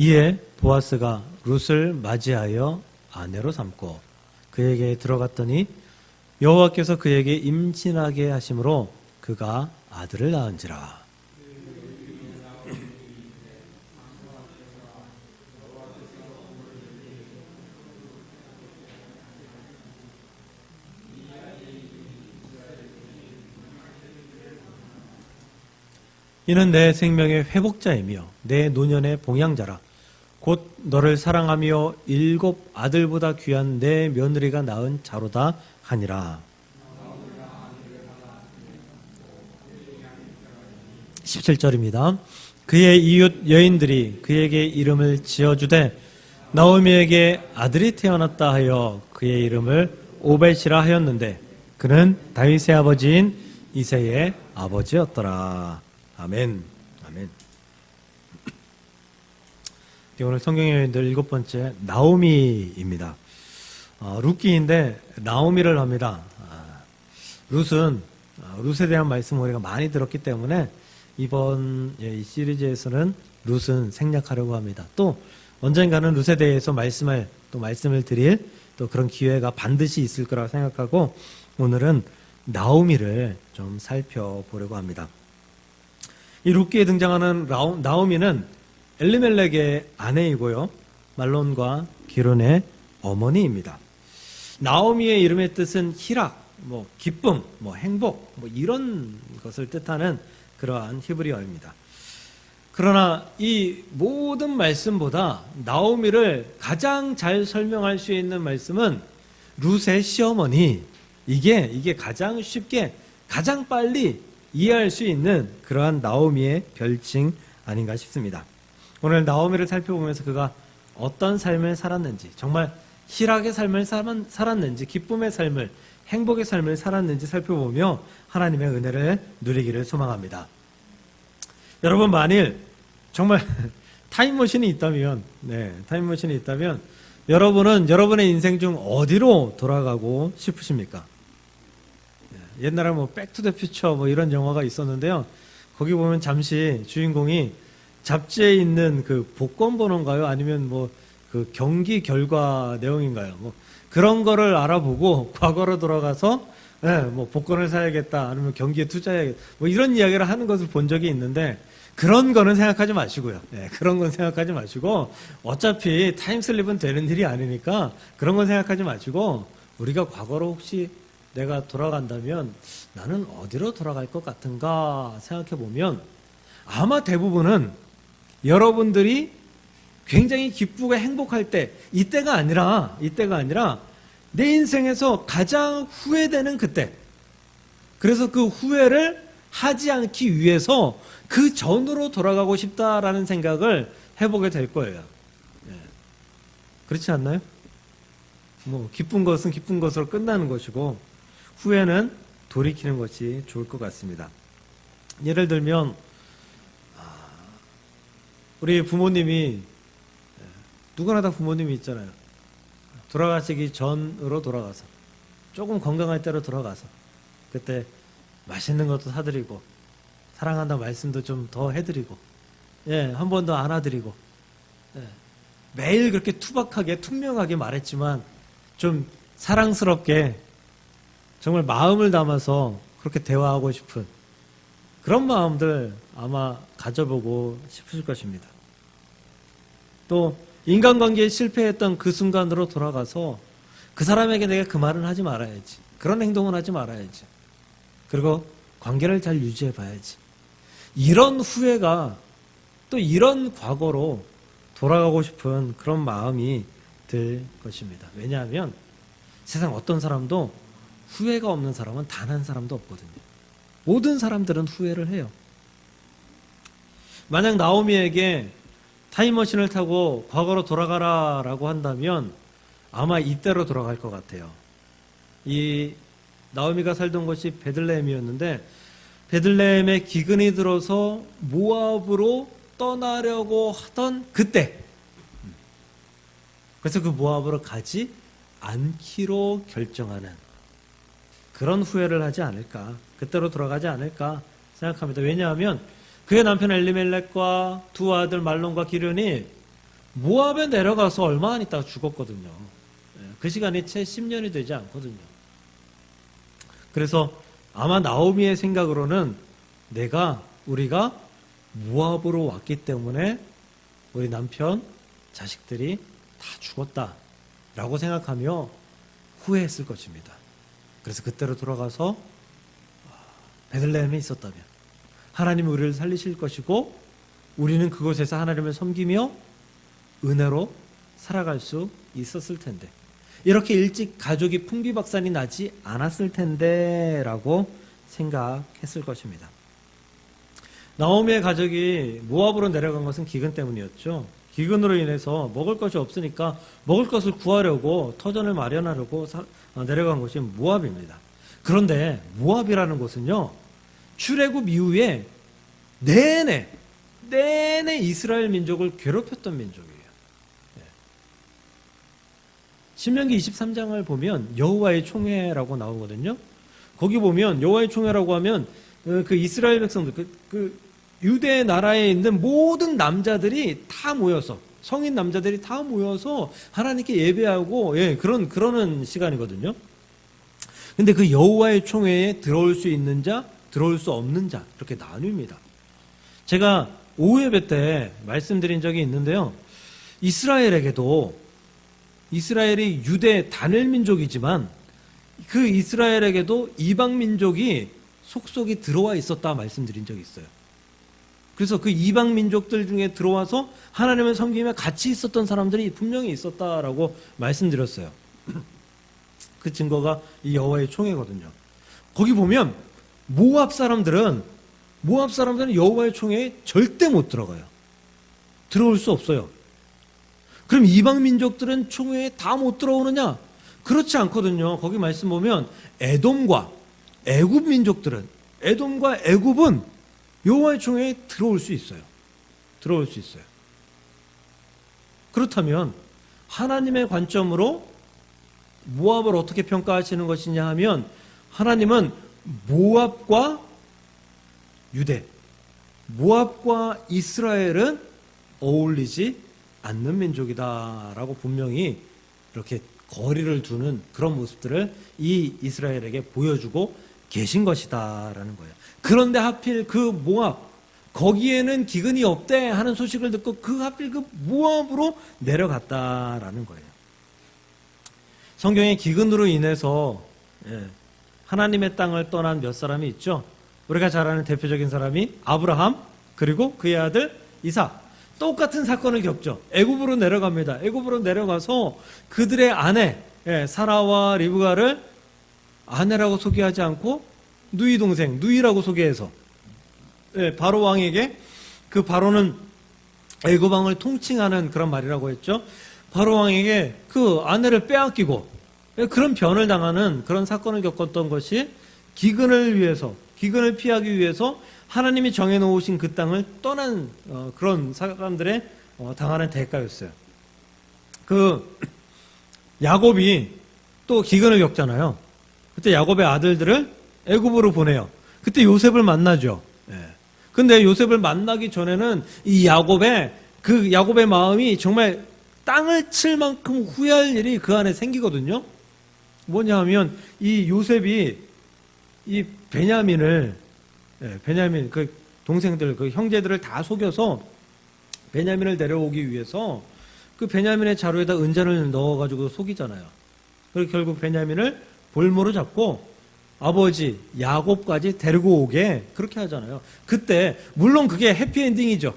이에 보아스가 룻을 맞이하여 아내로 삼고 그에게 들어갔더니 여호와께서 그에게 임신하게 하심으로 그가 아들을 낳은지라. 이는 내 생명의 회복자이며 내 노년의 봉양자라. 곧 너를 사랑하며 7 아들보다 귀한 내 며느리가 낳은 자로다 하니라. 17절입니다. 그의 이웃 여인들이 그에게 이름을 지어주되 나오미에게 아들이 태어났다 하여 그의 이름을 오벳이라 하였는데 그는 다윗의 아버지인 이새의 아버지였더라. 아멘. 아멘. 오늘 성경의 여인들 7번째 나오미입니다. 룻기인데 나오미를 합니다. 룻에 대한 말씀을 우리가 많이 들었기 때문에 이번 이 시리즈에서는 룻은 생략하려고 합니다. 또 언젠가는 룻에 대해서 말씀을 드릴 또 그런 기회가 반드시 있을 거라고 생각하고 오늘은 나오미를 좀 살펴보려고 합니다. 이 룻기에 등장하는 나오미는 엘리멜렉의 아내이고요. 말론과 기론의 어머니입니다. 나오미의 이름의 뜻은 희락, 기쁨, 행복, 이런 것을 뜻하는 그러한 히브리어입니다. 그러나 이 모든 말씀보다 나오미를 가장 잘 설명할 수 있는 말씀은 룻의 시어머니. 이게 가장 쉽게, 가장 빨리 이해할 수 있는 그러한 나오미의 별칭 아닌가 싶습니다. 오늘 나오미를 살펴보면서 그가 어떤 삶을 살았는지, 정말 희락의 삶을 살았는지, 기쁨의 삶을, 행복의 삶을 살았는지 살펴보며 하나님의 은혜를 누리기를 소망합니다. 여러분, 만일 정말 타임머신이 있다면, 여러분은 여러분의 인생 중 어디로 돌아가고 싶으십니까? 옛날에 백투더퓨처 이런 영화가 있었는데요. 거기 보면 잠시 주인공이 잡지에 있는 그 복권 번호인가요? 아니면 그 경기 결과 내용인가요? 그런 거를 알아보고 과거로 돌아가서 복권을 사야겠다, 아니면 경기에 투자해야겠다, 이런 이야기를 하는 것을 본 적이 있는데 그런 거는 생각하지 마시고요. 그런 건 생각하지 마시고 어차피 타임슬립은 되는 일이 아니니까 그런 건 생각하지 마시고 우리가 과거로 혹시 내가 돌아간다면 나는 어디로 돌아갈 것 같은가 생각해 보면 아마 대부분은 여러분들이 굉장히 기쁘고 행복할 때 이때가 아니라 내 인생에서 가장 후회되는 그때, 그래서 그 후회를 하지 않기 위해서 그 전으로 돌아가고 싶다라는 생각을 해보게 될 거예요. 그렇지 않나요? 기쁜 것은 기쁜 것으로 끝나는 것이고 후회는 돌이키는 것이 좋을 것 같습니다. 예를 들면 우리 부모님이, 누구나 다 부모님이 있잖아요. 돌아가시기 전으로 돌아가서 조금 건강할 때로 돌아가서 그때 맛있는 것도 사드리고 사랑한다 말씀도 좀 더 해드리고 한 번 더 안아드리고 매일 그렇게 투박하게 투명하게 말했지만 좀 사랑스럽게 정말 마음을 담아서 그렇게 대화하고 싶은 그런 마음들 아마 가져보고 싶으실 것입니다. 또 인간관계에 실패했던 그 순간으로 돌아가서 그 사람에게 내가 그 말은 하지 말아야지, 그런 행동은 하지 말아야지, 그리고 관계를 잘 유지해 봐야지, 이런 후회가 또 이런 과거로 돌아가고 싶은 그런 마음이 들 것입니다. 왜냐하면 세상 어떤 사람도 후회가 없는 사람은 단 한 사람도 없거든요. 모든 사람들은 후회를 해요. 만약 나오미에게 타임머신을 타고 과거로 돌아가라라고 한다면 아마 이때로 돌아갈 것 같아요. 이 나오미가 살던 곳이 베들레헴이었는데 베들레헴에 기근이 들어서 모압으로 떠나려고 하던 그때, 그래서 그 모압으로 가지 않기로 결정하는 그런 후회를 하지 않을까, 그때로 돌아가지 않을까 생각합니다. 왜냐하면 그의 남편 엘리멜렉과 두 아들 말론과 기련이 모압에 내려가서 얼마 안 있다가 죽었거든요. 그 시간이 채 10년이 되지 않거든요. 그래서 아마 나오미의 생각으로는 우리가 모압으로 왔기 때문에 우리 남편, 자식들이 다 죽었다라고 생각하며 후회했을 것입니다. 그래서 그때로 돌아가서 베들레헴에 있었다면 하나님이 우리를 살리실 것이고 우리는 그곳에서 하나님을 섬기며 은혜로 살아갈 수 있었을 텐데, 이렇게 일찍 가족이 풍비박산이 나지 않았을 텐데 라고 생각했을 것입니다. 나오미의 가족이 모압으로 내려간 것은 기근 때문이었죠. 기근으로 인해서 먹을 것이 없으니까 먹을 것을 구하려고 터전을 마련하려고 내려간 곳이 모압입니다. 그런데 모압이라는 곳은요, 출애굽 이후에 내내 이스라엘 민족을 괴롭혔던 민족이에요. 신명기 23장을 보면 여호와의 총회라고 나오거든요. 거기 보면 여호와의 총회라고 하면 그 이스라엘 백성들, 그 유대 나라에 있는 모든 남자들이 다 모여서, 성인 남자들이 다 모여서 하나님께 예배하고, 그러는 시간이거든요. 근데 그 여호와의 총회에 들어올 수 있는 자, 들어올 수 없는 자, 이렇게 나뉩니다. 제가 오후 예배 때 말씀드린 적이 있는데요. 이스라엘이 유대 단일 민족이지만 그 이스라엘에게도 이방 민족이 속속이 들어와 있었다 말씀드린 적이 있어요. 그래서 그 이방 민족들 중에 들어와서 하나님을 섬기며 같이 있었던 사람들이 분명히 있었다라고 말씀드렸어요. 그 증거가 이 여호와의 총회거든요. 거기 보면 모압 사람들은 여호와의 총회에 절대 못 들어가요. 들어올 수 없어요. 그럼 이방 민족들은 총회에 다 못 들어오느냐? 그렇지 않거든요. 거기 말씀 보면 에돔과 애굽 민족들은, 에돔과 애굽은 여호와의 총회에 들어올 수 있어요. 그렇다면 하나님의 관점으로 모압을 어떻게 평가하시는 것이냐 하면, 하나님은 모압과 유대, 모압과 이스라엘은 어울리지 않는 민족이다라고 분명히 이렇게 거리를 두는 그런 모습들을 이 이스라엘에게 보여주고 계신 것이다라는 거예요. 그런데 하필 그 모압, 거기에는 기근이 없대 하는 소식을 듣고 하필 그 모압으로 내려갔다라는 거예요. 성경에 기근으로 인해서 하나님의 땅을 떠난 몇 사람이 있죠. 우리가 잘 아는 대표적인 사람이 아브라함, 그리고 그의 아들 이삭. 똑같은 사건을 겪죠. 애굽으로 내려갑니다. 애굽으로 내려가서 그들의 아내 사라와 리브가를 아내라고 소개하지 않고 누이 동생, 누이라고 소개해서 바로 왕에게, 그 바로는 애굽 왕을 통칭하는 그런 말이라고 했죠. 바로 왕에게 그 아내를 빼앗기고 그런 변을 당하는 그런 사건을 겪었던 것이 기근을 피하기 위해서 하나님이 정해놓으신 그 땅을 떠난 그런 사람들의 당하는 대가였어요. 그 야곱이 또 기근을 겪잖아요. 그때 야곱의 아들들을 애굽으로 보내요. 그때 요셉을 만나죠. 근데 요셉을 만나기 전에는 이 야곱의 마음이 정말 땅을 칠 만큼 후회할 일이 그 안에 생기거든요. 뭐냐 하면 이 요셉이 이 베냐민 그 동생들, 그 형제들을 다 속여서 베냐민을 데려오기 위해서 그 베냐민의 자루에다 은잔을 넣어가지고 속이잖아요. 그리고 결국 베냐민을 볼모로 잡고 아버지 야곱까지 데리고 오게 그렇게 하잖아요. 그때 물론 그게 해피엔딩이죠.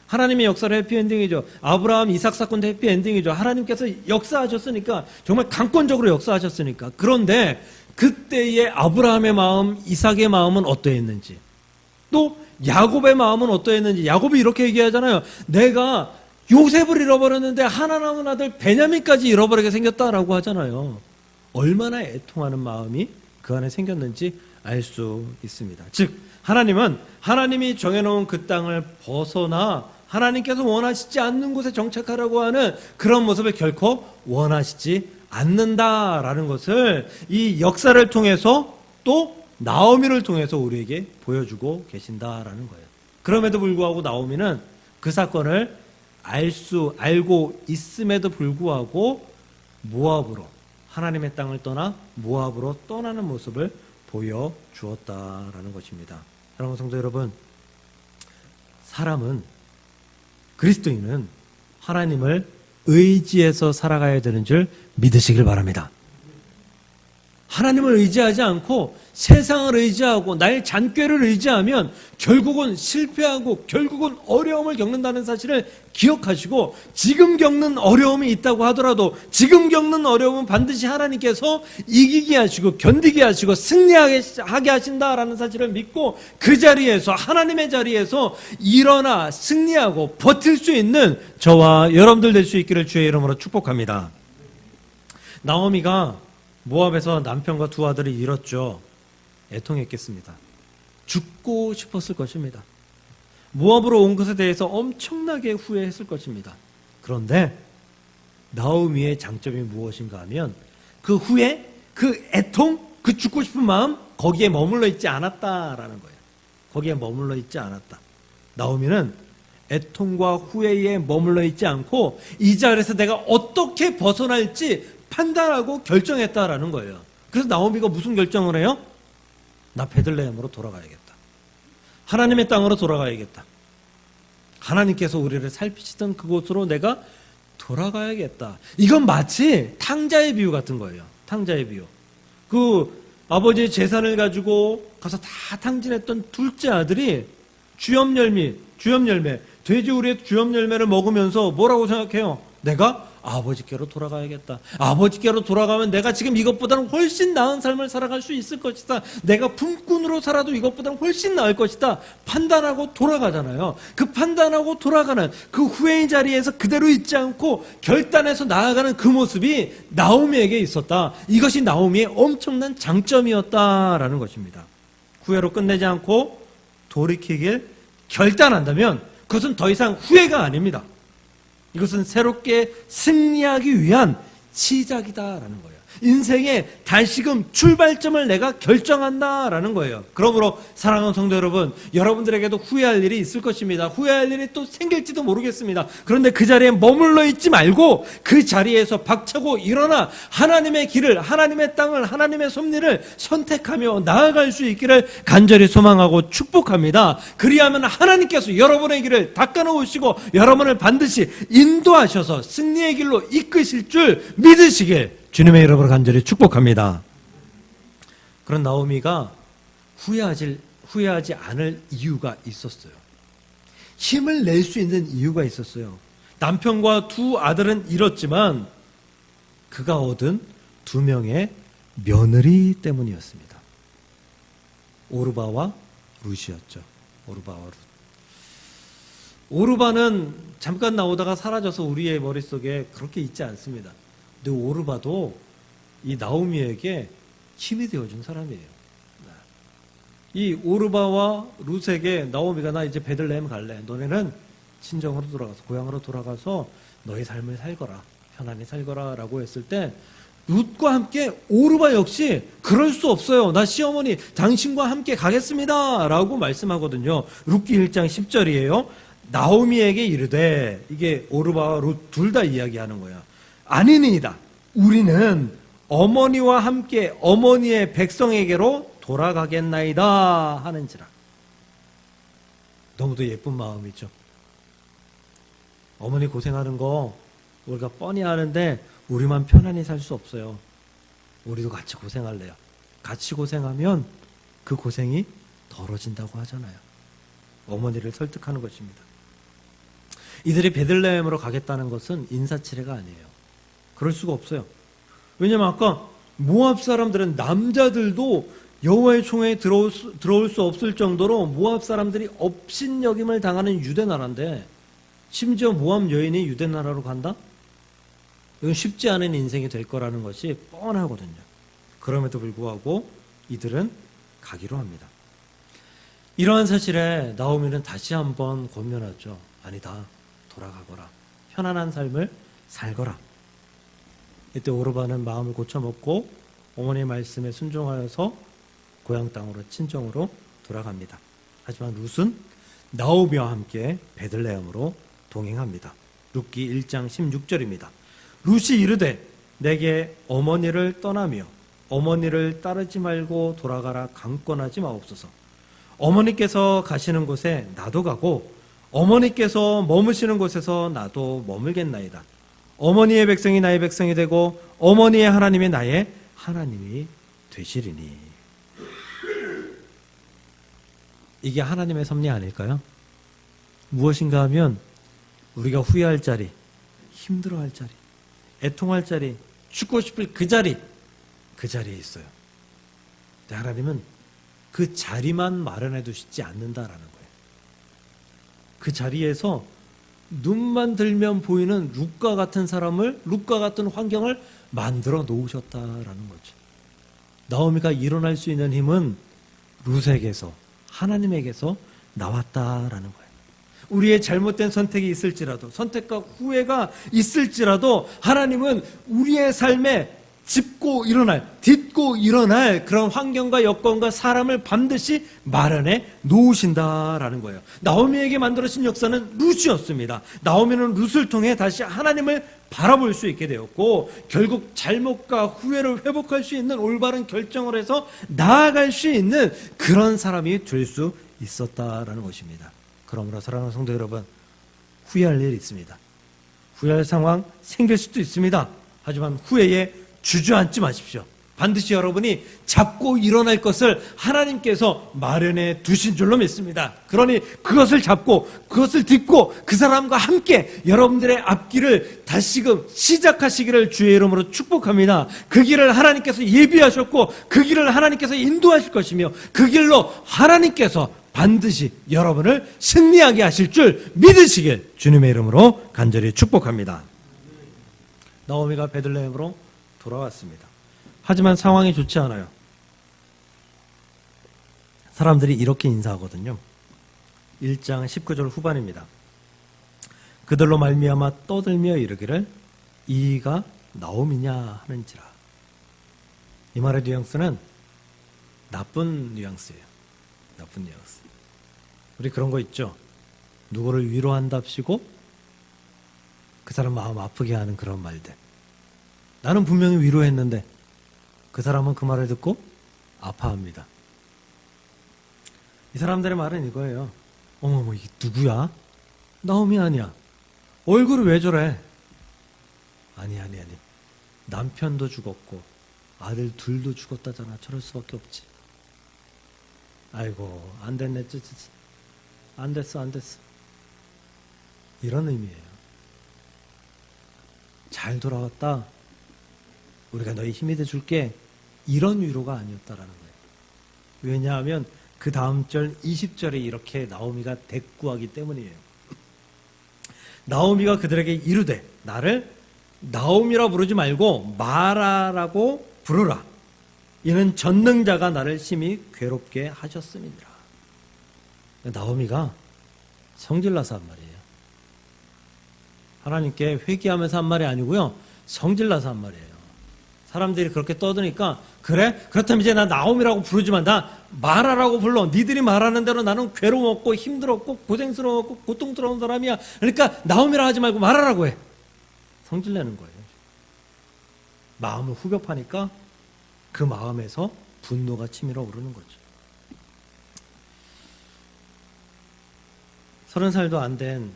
하나님의 역사를 해피엔딩이죠. 아브라함, 이삭 사건도 해피엔딩이죠. 하나님께서 역사하셨으니까, 정말 강권적으로 역사하셨으니까. 그런데 그때의 아브라함의 마음, 이삭의 마음은 어떠했는지, 또 야곱의 마음은 어떠했는지. 야곱이 이렇게 얘기하잖아요. 내가 요셉을 잃어버렸는데 하나 남은 아들 베냐민까지 잃어버리게 생겼다라고 하잖아요. 얼마나 애통하는 마음이 그 안에 생겼는지 알 수 있습니다. 즉 하나님은 하나님이 정해놓은 그 땅을 벗어나 하나님께서 원하시지 않는 곳에 정착하라고 하는 그런 모습을 결코 원하시지 않는다라는 것을 이 역사를 통해서, 또 나오미를 통해서 우리에게 보여주고 계신다라는 거예요. 그럼에도 불구하고 나오미는 그 사건을 알고 있음에도 불구하고 모압으로, 하나님의 땅을 떠나 모압으로 떠나는 모습을 보여주었다라는 것입니다. 사랑하는 성도 여러분, 사람은, 그리스도인은 하나님을 의지해서 살아가야 되는 줄 믿으시길 바랍니다. 하나님을 의지하지 않고 세상을 의지하고 나의 잔꾀를 의지하면 결국은 실패하고 결국은 어려움을 겪는다는 사실을 기억하시고, 지금 겪는 어려움이 있다고 하더라도 지금 겪는 어려움은 반드시 하나님께서 이기게 하시고 견디게 하시고 승리하게 하신다라는 사실을 믿고, 그 자리에서, 하나님의 자리에서 일어나 승리하고 버틸 수 있는 저와 여러분들 될 수 있기를 주의 이름으로 축복합니다. 나오미가 모압에서 남편과 두 아들을 잃었죠. 애통했겠습니다. 죽고 싶었을 것입니다. 모압으로 온 것에 대해서 엄청나게 후회했을 것입니다. 그런데 나오미의 장점이 무엇인가 하면 그 후회, 그 애통, 그 죽고 싶은 마음, 거기에 머물러 있지 않았다라는 거예요. 거기에 머물러 있지 않았다. 나오미는 애통과 후회에 머물러 있지 않고 이 자리에서 내가 어떻게 벗어날지 판단하고 결정했다라는 거예요. 그래서 나오미가 무슨 결정을 해요? 나 베들레헴으로 돌아가야겠다. 하나님의 땅으로 돌아가야겠다. 하나님께서 우리를 살피시던 그곳으로 내가 돌아가야겠다. 이건 마치 탕자의 비유 같은 거예요. 탕자의 비유. 그 아버지의 재산을 가지고 가서 다 탕진했던 둘째 아들이 주염열매, 돼지우리의 주염열매를 먹으면서 뭐라고 생각해요? 내가 아버지께로 돌아가야겠다. 아버지께로 돌아가면 내가 지금 이것보다는 훨씬 나은 삶을 살아갈 수 있을 것이다. 내가 품꾼으로 살아도 이것보다는 훨씬 나을 것이다. 판단하고 돌아가잖아요. 그 판단하고 돌아가는 그 후회의 자리에서 그대로 있지 않고 결단해서 나아가는 그 모습이 나오미에게 있었다. 이것이 나오미의 엄청난 장점이었다라는 것입니다. 후회로 끝내지 않고 돌이키길 결단한다면 그것은 더 이상 후회가 아닙니다. 이것은 새롭게 승리하기 위한 시작이다라는 거예요. 인생의 다시금 출발점을 내가 결정한다라는 거예요. 그러므로 사랑하는 성도 여러분, 여러분들에게도 후회할 일이 있을 것입니다. 후회할 일이 또 생길지도 모르겠습니다. 그런데 그 자리에 머물러 있지 말고 그 자리에서 박차고 일어나 하나님의 길을, 하나님의 땅을, 하나님의 섭리를 선택하며 나아갈 수 있기를 간절히 소망하고 축복합니다. 그리하면 하나님께서 여러분의 길을 닦아놓으시고 여러분을 반드시 인도하셔서 승리의 길로 이끄실 줄 믿으시길 주님의 이름으로 간절히 축복합니다. 그런 나오미가 후회하지 않을 이유가 있었어요. 힘을 낼 수 있는 이유가 있었어요. 남편과 두 아들은 잃었지만 그가 얻은 두 명의 며느리 때문이었습니다. 오르바와 룻이었죠. 오르바와 룻. 오르바는 잠깐 나오다가 사라져서 우리의 머릿속에 그렇게 있지 않습니다. 근데 오르바도 이 나오미에게 힘이 되어준 사람이에요. 이 오르바와 룻에게 나오미가 나 이제 베들레헴 갈래. 너네는 친정으로 돌아가서 고향으로 돌아가서 너의 삶을 살거라. 편안히 살거라 라고 했을 때 룻과 함께 오르바 역시 그럴 수 없어요. 나 시어머니 당신과 함께 가겠습니다 라고 말씀하거든요. 룻기 1장 10절이에요. 나오미에게 이르되, 이게 오르바와 룻 둘 다 이야기하는 거야. 아니니이다. 우리는 어머니와 함께 어머니의 백성에게로 돌아가겠나이다 하는지라. 너무도 예쁜 마음이죠. 어머니 고생하는 거 우리가 뻔히 아는데 우리만 편안히 살 수 없어요. 우리도 같이 고생할래요. 같이 고생하면 그 고생이 덜어진다고 하잖아요. 어머니를 설득하는 것입니다. 이들이 베들레헴으로 가겠다는 것은 인사치레가 아니에요. 그럴 수가 없어요. 왜냐하면 아까 모압 사람들은 남자들도 여호와의 총회에 들어올 수 없을 정도로 모압 사람들이 업신여김을 당하는 유대 나라인데 심지어 모압 여인이 유대 나라로 간다? 이건 쉽지 않은 인생이 될 거라는 것이 뻔하거든요. 그럼에도 불구하고 이들은 가기로 합니다. 이러한 사실에 나오미는 다시 한번 권면하죠. 아니다. 돌아가거라. 편안한 삶을 살거라. 이때 오르바는 마음을 고쳐먹고 어머니의 말씀에 순종하여서 고향 땅으로 친정으로 돌아갑니다. 하지만 룻은 나오미와 함께 베들레헴으로 동행합니다. 룻기 1장 16절입니다. 룻이 이르되 내게 어머니를 떠나며 어머니를 따르지 말고 돌아가라 강권하지 마옵소서. 어머니께서 가시는 곳에 나도 가고 어머니께서 머무시는 곳에서 나도 머물겠나이다. 어머니의 백성이 나의 백성이 되고 어머니의 하나님이 나의 하나님이 되시리니. 이게 하나님의 섭리 아닐까요? 무엇인가 하면 우리가 후회할 자리, 힘들어할 자리, 애통할 자리, 죽고 싶을 그 자리에 있어요. 근데 하나님은 그 자리만 마련해 두시지 않는다라는 거예요. 그 자리에서 눈만 들면 보이는 룻과 같은 사람을, 룻과 같은 환경을 만들어 놓으셨다라는 거죠. 나오미가 일어날 수 있는 힘은 룻에게서, 하나님에게서 나왔다라는 거예요. 우리의 잘못된 선택이 있을지라도, 선택과 후회가 있을지라도 하나님은 우리의 삶에 짚고 일어날, 딛고 일어날 그런 환경과 여건과 사람을 반드시 마련해 놓으신다라는 거예요. 나오미에게 만들어진 역사는 룻이었습니다. 나오미는 룻을 통해 다시 하나님을 바라볼 수 있게 되었고, 결국 잘못과 후회를 회복할 수 있는 올바른 결정을 해서 나아갈 수 있는 그런 사람이 될 수 있었다라는 것입니다. 그러므로 사랑하는 성도 여러분, 후회할 일이 있습니다. 후회할 상황 생길 수도 있습니다. 하지만 후회에 주저앉지 마십시오. 반드시 여러분이 잡고 일어날 것을 하나님께서 마련해 두신 줄로 믿습니다. 그러니 그것을 잡고 그것을 딛고 그 사람과 함께 여러분들의 앞길을 다시금 시작하시기를 주의 이름으로 축복합니다. 그 길을 하나님께서 예비하셨고 그 길을 하나님께서 인도하실 것이며 그 길로 하나님께서 반드시 여러분을 승리하게 하실 줄 믿으시길 주님의 이름으로 간절히 축복합니다. 나오미가 베들레헴으로 돌아왔습니다. 하지만 상황이 좋지 않아요. 사람들이 이렇게 인사하거든요. 1장 19절 후반입니다. 그들로 말미암아 떠들며 이르기를 이가 나오미냐 하는지라. 이 말의 뉘앙스는 나쁜 뉘앙스예요. 나쁜 뉘앙스. 우리 그런 거 있죠. 누구를 위로한답시고 그 사람 마음 아프게 하는 그런 말들. 나는 분명히 위로했는데 그 사람은 그 말을 듣고 아파합니다. 이 사람들의 말은 이거예요. 어머머, 이게 누구야? 나오미 아니야. 얼굴이 왜 저래? 아니. 남편도 죽었고 아들 둘도 죽었다잖아. 저럴 수밖에 없지. 아이고, 안 됐네. 안 됐어. 이런 의미예요. 잘 돌아왔다. 우리가 너희 힘이 돼줄게. 이런 위로가 아니었다라는 거예요. 왜냐하면 그 다음 절 20절에 이렇게 나오미가 대꾸하기 때문이에요. 나오미가 그들에게 이르되 나를 나오미라 부르지 말고 마라라고 부르라. 이는 전능자가 나를 심히 괴롭게 하셨음이니라. 나오미가 성질나서 한 말이에요. 하나님께 회개하면서 한 말이 아니고요. 성질나서 한 말이에요. 사람들이 그렇게 떠드니까 그래? 그렇다면 이제 나 나오미라고 부르지만 나 마라라고 불러. 니들이 말하는 대로 나는 괴로웠고 힘들었고 고생스러웠고 고통스러운 사람이야. 그러니까 나오미라 하지 말고 마라라고 해. 성질내는 거예요. 마음을 후벼파니까 그 마음에서 분노가 치밀어 오르는 거죠. 30살도 안 된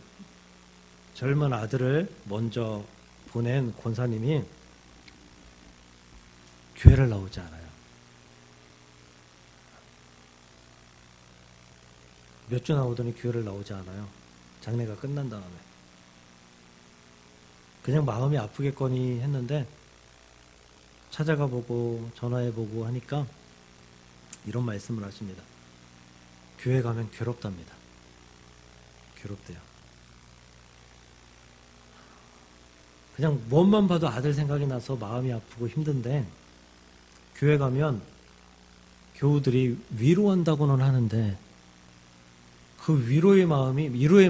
젊은 아들을 먼저 보낸 권사님이 교회를 나오지 않아요. 몇 주 나오더니 교회를 나오지 않아요. 장례가 끝난 다음에. 그냥 마음이 아프겠거니 했는데 찾아가 보고 전화해 보고 하니까 이런 말씀을 하십니다. 교회 가면 괴롭답니다. 괴롭대요. 그냥 몸만 봐도 아들 생각이 나서 마음이 아프고 힘든데 교회 가면 교우들이 위로한다고는 하는데 그 위로의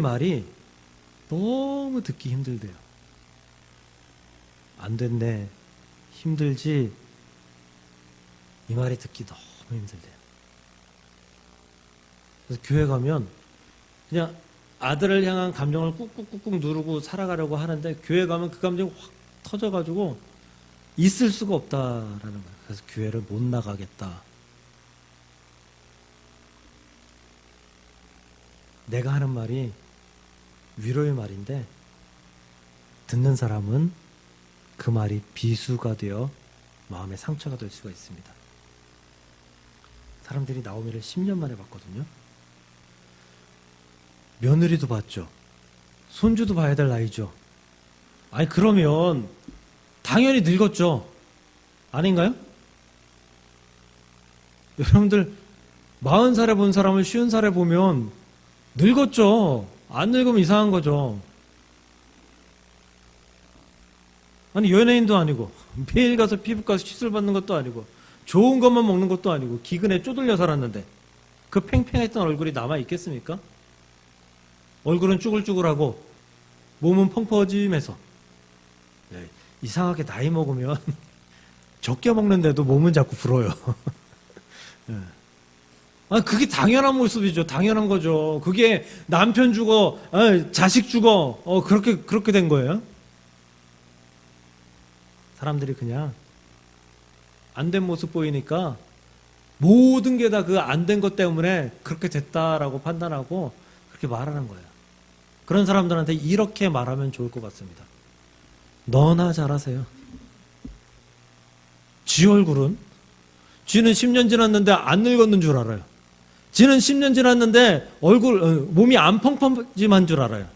말이 너무 듣기 힘들대요. 안 됐네, 힘들지, 이 말이 듣기 너무 힘들대요. 그래서 교회 가면 그냥 아들을 향한 감정을 꾹꾹꾹꾹 누르고 살아가려고 하는데 교회 가면 그 감정이 확 터져가지고 있을 수가 없다라는 거예요. 그래서 교회를 못 나가겠다. 내가 하는 말이 위로의 말인데 듣는 사람은 그 말이 비수가 되어 마음의 상처가 될 수가 있습니다. 사람들이 나오미를 10년 만에 봤거든요. 며느리도 봤죠. 손주도 봐야 될 나이죠. 아니 그러면 당연히 늙었죠. 아닌가요? 여러분들 40살에 본 사람을 50살에 보면 늙었죠. 안 늙으면 이상한 거죠. 아니 연예인도 아니고 매일 가서 피부과 시술 받는 것도 아니고 좋은 것만 먹는 것도 아니고 기근에 쪼들려 살았는데 그 팽팽했던 얼굴이 남아 있겠습니까? 얼굴은 쭈글쭈글하고 몸은 펑퍼짐해서 이상하게 나이 먹으면 적게 먹는데도 몸은 자꾸 불어요. 그게 당연한 모습이죠. 당연한 거죠. 그게 남편 죽어, 자식 죽어, 그렇게 된 거예요. 사람들이 그냥 안 된 모습 보이니까 모든 게 다 그 안 된 것 때문에 그렇게 됐다라고 판단하고 그렇게 말하는 거예요. 그런 사람들한테 이렇게 말하면 좋을 것 같습니다. 너나 잘하세요. 지 얼굴은 지는 10년 지났는데 안 늙었는 줄 알아요. 지는 10년 지났는데 몸이 안 펑펑짐한 줄 알아요.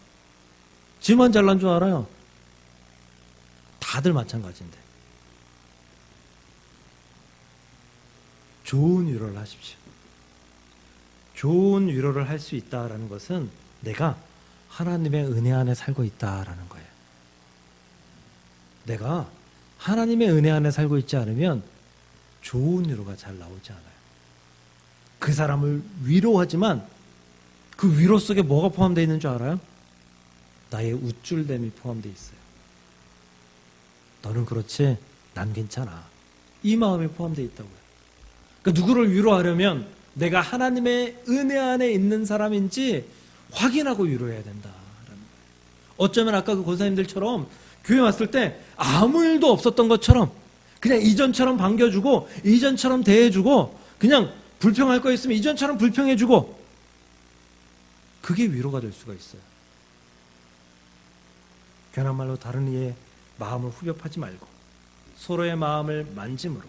지만 잘난 줄 알아요. 다들 마찬가지인데. 좋은 위로를 하십시오. 좋은 위로를 할 수 있다라는 것은 내가 하나님의 은혜 안에 살고 있다라는 거예요. 내가 하나님의 은혜 안에 살고 있지 않으면 좋은 위로가 잘 나오지 않아요. 그 사람을 위로하지만 그 위로 속에 뭐가 포함되어 있는 줄 알아요? 나의 우쭐됨이 포함되어 있어요. 너는 그렇지, 난 괜찮아. 이 마음이 포함되어 있다고요. 그러니까 누구를 위로하려면 내가 하나님의 은혜 안에 있는 사람인지 확인하고 위로해야 된다라는 거예요. 어쩌면 아까 그 권사님들처럼 교회 왔을 때 아무 일도 없었던 것처럼 그냥 이전처럼 반겨주고 이전처럼 대해주고 그냥 불평할 거 있으면 이전처럼 불평해주고 그게 위로가 될 수가 있어요. 괜한 말로 다른 이의 마음을 후벼 파지 말고 서로의 마음을 만짐으로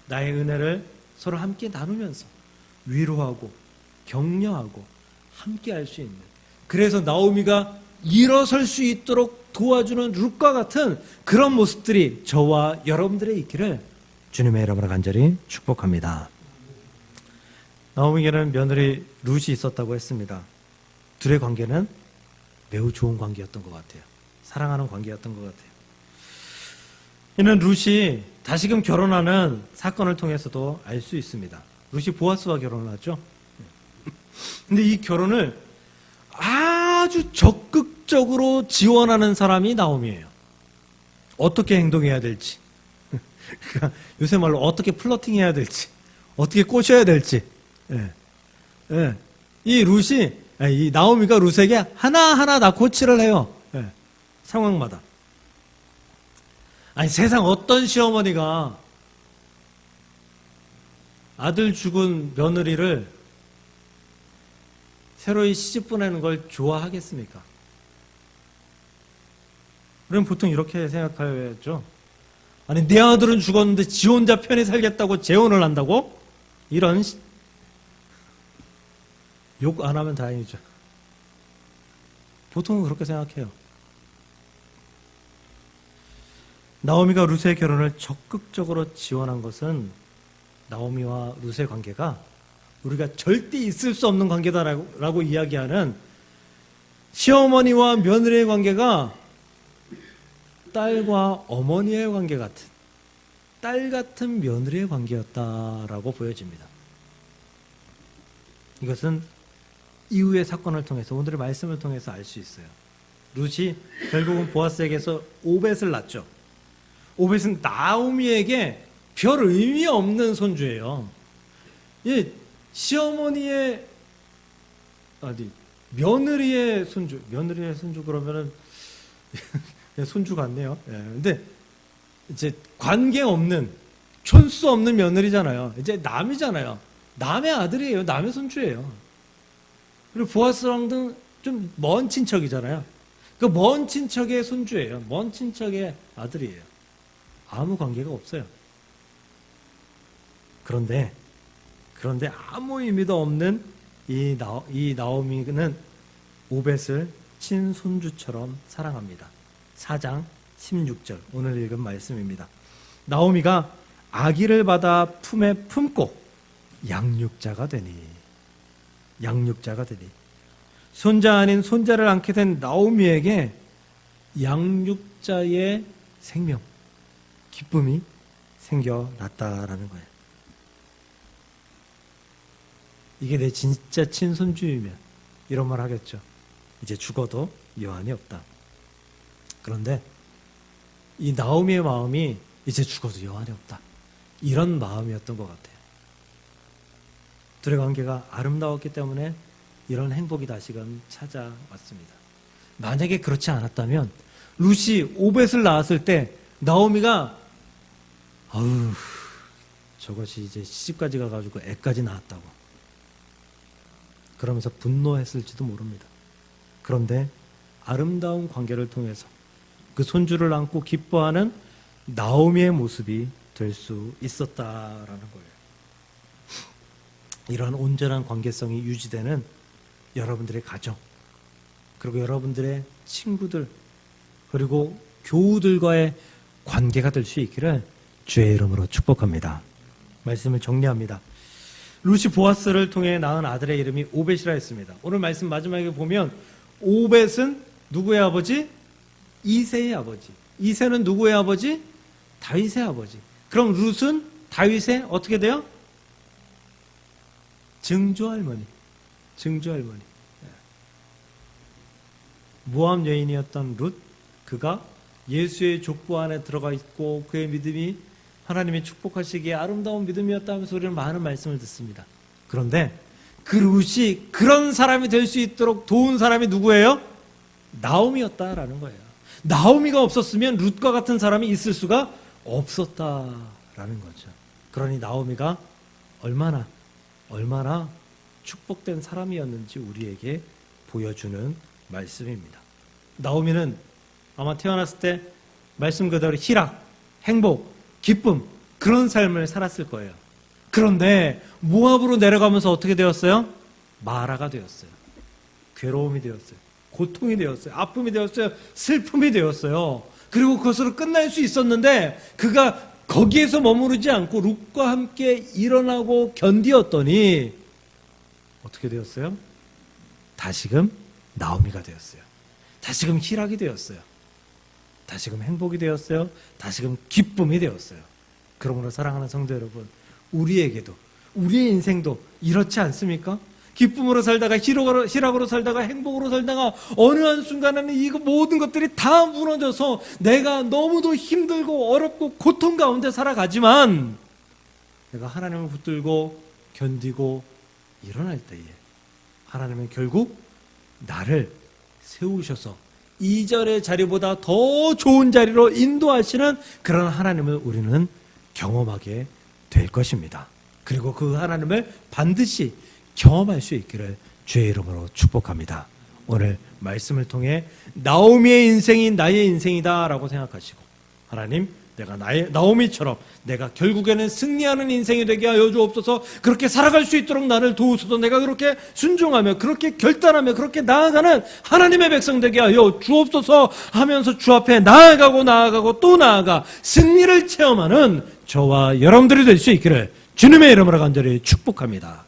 나의 은혜를 서로 함께 나누면서 위로하고 격려하고 함께 할 수 있는, 그래서 나오미가 일어설 수 있도록 도와주는 룻과 같은 그런 모습들이 저와 여러분들의 있기를 주님의 이름으로 간절히 축복합니다. 나오미에게는 며느리 룻이 있었다고 했습니다. 둘의 관계는 매우 좋은 관계였던 것 같아요. 사랑하는 관계였던 것 같아요. 이는 룻이 다시금 결혼하는 사건을 통해서도 알 수 있습니다. 룻이 보아스와 결혼을 하죠. 근데 이 결혼을 아주 적극적으로 지원하는 사람이 나오미예요. 어떻게 행동해야 될지, 그러니까 요새 말로 어떻게 플러팅해야 될지, 어떻게 꼬셔야 될지. 이 룻이, 이 나오미가 룻에게 하나하나 다 코치를 해요. 상황마다. 아니 세상 어떤 시어머니가 아들 죽은 며느리를 새로이 시집 보내는 걸 좋아하겠습니까? 그럼 보통 이렇게 생각하죠. 아니 내 아들은 죽었는데 지 혼자 편히 살겠다고 재혼을 한다고? 이런 욕 안 하면 다행이죠. 보통은 그렇게 생각해요. 나오미가 룻의 결혼을 적극적으로 지원한 것은 나오미와 룻의 관계가 우리가 절대 있을 수 없는 관계다라고 이야기하는 시어머니와 며느리의 관계가 딸과 어머니의 관계 같은, 딸 같은 며느리의 관계였다라고 보여집니다. 이것은 이후의 사건을 통해서, 오늘의 말씀을 통해서 알 수 있어요. 룻이 결국은 보아스에게서 오벳을 낳죠. 오벳은 나오미에게 별 의미 없는 손주예요. 시어머니의 며느리의 손주 그러면은 그냥 손주 같네요. 예. 근데 이제 관계 없는, 촌수 없는 며느리잖아요. 이제 남이잖아요. 남의 아들이에요. 남의 손주예요. 그리고 보아스랑도 좀 먼 친척이잖아요. 그 먼 친척의 손주예요. 먼 친척의 아들이에요. 아무 관계가 없어요. 그런데 아무 의미도 없는 이 나오미는 오벳을 친손주처럼 사랑합니다. 4장 16절 오늘 읽은 말씀입니다. 나오미가 아기를 받아 품에 품고 양육자가 되니 손자 아닌 손자를 안게 된 나오미에게 양육자의 생명, 기쁨이 생겨났다라는 거예요. 이게 내 진짜 친손주이면 이런 말 하겠죠. 이제 죽어도 여한이 없다. 그런데 이 나오미의 마음이 이제 죽어도 여한이 없다. 이런 마음이었던 것 같아요. 둘의 관계가 아름다웠기 때문에 이런 행복이 다시금 찾아왔습니다. 만약에 그렇지 않았다면 룻이 오벳을 낳았을 때 나오미가 저것이 이제 시집까지 가가지고 애까지 낳았다고 그러면서 분노했을지도 모릅니다. 그런데 아름다운 관계를 통해서 그 손주를 안고 기뻐하는 나오미의 모습이 될 수 있었다라는 거예요. 이런 온전한 관계성이 유지되는 여러분들의 가정, 그리고 여러분들의 친구들, 그리고 교우들과의 관계가 될 수 있기를 주의 이름으로 축복합니다. 말씀을 정리합니다. 룻이 보아스를 통해 낳은 아들의 이름이 오벳이라 했습니다. 오늘 말씀 마지막에 보면 오벳은 누구의 아버지? 이새의 아버지. 이새는 누구의 아버지? 다윗의 아버지. 그럼 룻은 다윗의 어떻게 돼요? 증조할머니. 모압 여인이었던 룻, 그가 예수의 족보 안에 들어가 있고 그의 믿음이 하나님의 축복하시기에 아름다운 믿음이었다면서 우리는 많은 말씀을 듣습니다. 그런데 그 룻이 그런 사람이 될 수 있도록 도운 사람이 누구예요? 나오미였다라는 거예요. 나오미가 없었으면 룻과 같은 사람이 있을 수가 없었다라는 거죠. 그러니 나오미가 얼마나 축복된 사람이었는지 우리에게 보여주는 말씀입니다. 나오미는 아마 태어났을 때 말씀 그대로 희락, 행복, 기쁨, 그런 삶을 살았을 거예요. 그런데 모압으로 내려가면서 어떻게 되었어요? 마라가 되었어요. 괴로움이 되었어요. 고통이 되었어요. 아픔이 되었어요. 슬픔이 되었어요. 그리고 그것으로 끝날 수 있었는데 그가 거기에서 머무르지 않고 룻과 함께 일어나고 견디었더니 어떻게 되었어요? 다시금 나오미가 되었어요. 다시금 희락이 되었어요. 다시금 행복이 되었어요. 다시금 기쁨이 되었어요. 그러므로 사랑하는 성도 여러분, 우리에게도, 우리의 인생도 이렇지 않습니까? 기쁨으로 살다가 희락으로 살다가 행복으로 살다가 어느 한순간에는 이 모든 것들이 다 무너져서 내가 너무도 힘들고 어렵고 고통 가운데 살아가지만 내가 하나님을 붙들고 견디고 일어날 때에 하나님은 결국 나를 세우셔서 이전의 자리보다 더 좋은 자리로 인도하시는 그런 하나님을 우리는 경험하게 될 것입니다. 그리고 그 하나님을 반드시 경험할 수 있기를 주의 이름으로 축복합니다. 오늘 말씀을 통해 나오미의 인생이 나의 인생이다 라고 생각하시고, 하나님, 내가 나오미처럼 내가 결국에는 승리하는 인생이 되게 하여 주옵소서. 그렇게 살아갈 수 있도록 나를 도우소서. 내가 그렇게 순종하며 그렇게 결단하며 그렇게 나아가는 하나님의 백성 되게 하여 주옵소서 하면서 주 앞에 나아가고 또 나아가 승리를 체험하는 저와 여러분들이 될 수 있기를 주님의 이름으로 간절히 축복합니다.